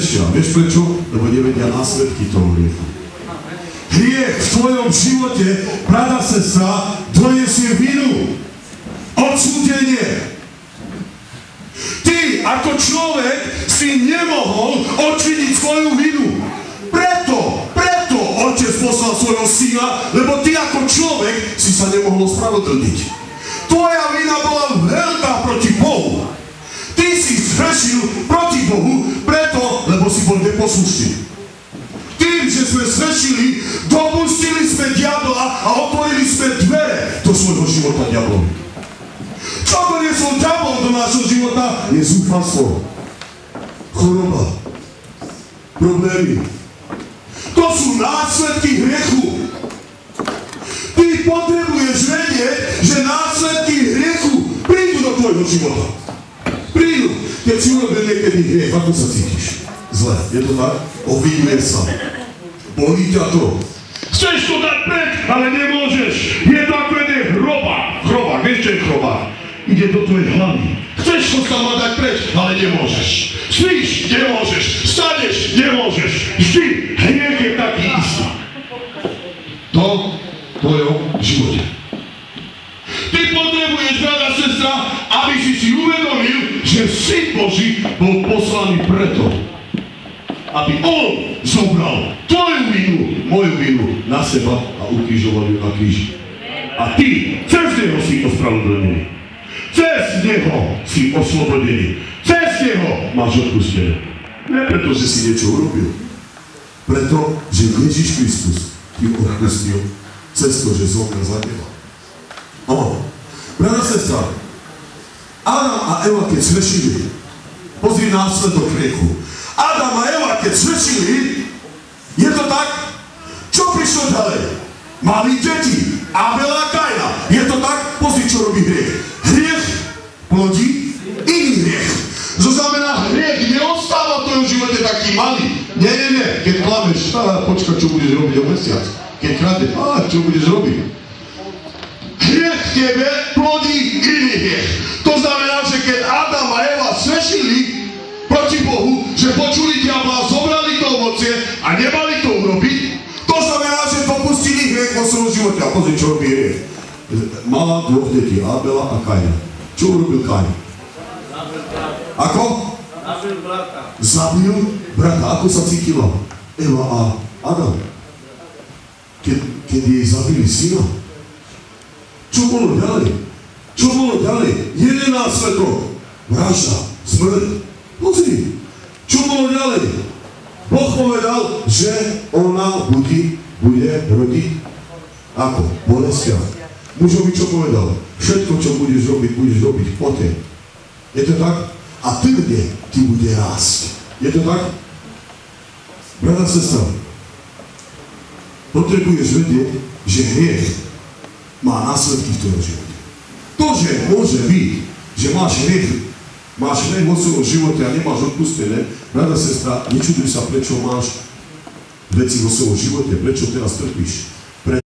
hrešia. Vieš prečo? Lebo nevedia následky toho hriechu. Hriech v tvojom živote, brata, sestra, donesie vinu. Odsúdenie. Ty ako človek si nemohol odčiniť svoju vinu. Preto Otec poslal svojho syna, lebo ty ako človek si sa nemohol ospravedlniť. Tvoja vina bola veľká proti Bohu. Ty si zhrešil proti Bohu preto, lebo si bol neposlušný. Tým, že sme zhrešili, dopustili sme diabla a otvorili sme dvere do svojho života diablovi. Čo doniesol diabol do nášho života? Je zúfalstvo, choroba, problémy. To sú následky hriechu. Ty potrebuješ vedieť, že následky hriechu prídu do tvojho života. Prídu. Keď si urobil niekedy hriech, ako sa cítiš? Zle. Je to tak? Obvinuje sa. Bolí ťa to. Chceš to dať preč, ale nemôžeš. Je to ako jeden hrobák. Hrobák, vieš čo je hrobák? Ide do tvojej hlavy. Chceš to tam dať preč, ale nemôžeš. Spíš, nemôžeš. Staneš, nemôžeš. Vždy hriech je taký istý. To v tvojom živote. Ty potrebuješ, brata, sestra, aby si uvedomil, že Syn Boží bol poslaný preto, aby On zobral tvoju vinu, moju vinu na seba a ukrižoval ju na kríži. A ty, cez Neho si ospravedlnený. Cez Neho si oslobodený. Cez Neho máš odpustené. Ne preto, že si niečo urobil. Preto, že Ježiš Kristus ti odpustil cez to, že zomrel za teba. Brata, sestra, Adam a Eva, keď zhrešili, pozri následok hriechu. Adam a Eva, keď zhrešili, je to tak? Čo prišlo ďalej? Mali deti, Abela a Kaina. Je to tak? Pozri, čo robí hriech. Hriech plodí iný hriech. To znamená, hriech neostáva v tvojom živote taký malý. Nie. Keď klameš, počkaj, čo budeš robiť o mesiac. Keď kradeš, čo budeš robiť? Hriech v tebe plodí iný hriech. To znamená, že keď Adam a Eva zhrešili proti Bohu, že počuli diabla, zobrali to ovocie a nemali to urobiť, to znamená, že dopustili hriech vo svojom živote. A pozri, čo robí hriech. Mala dvoch detí, Abela a Kaina. Čo urobil Kain? Ako? Zabil brata. Zabil brata. Ako sa cítila Eva a Adam? Keď jej zabili syna? Čo bolo ďalej? Jeden následok. Vražda. Smrť. Pozri. Čo bolo ďalej? Boh povedal, že ona bude rodiť ako? Bolestia. Mužovi čo povedal? Všetko, čo budeš robiť poté. Je to tak? A tvrdne ti bude rásť. Je to tak? Brata, sestra, potrebuješ vedieť, že hriech má následky v tvojom živote. To, že môže byť, že máš hriech vo svojom živote a nemáš odpustené, brata, sestra, nečuduj sa, prečo máš veci vo svojom živote, prečo teraz trpíš.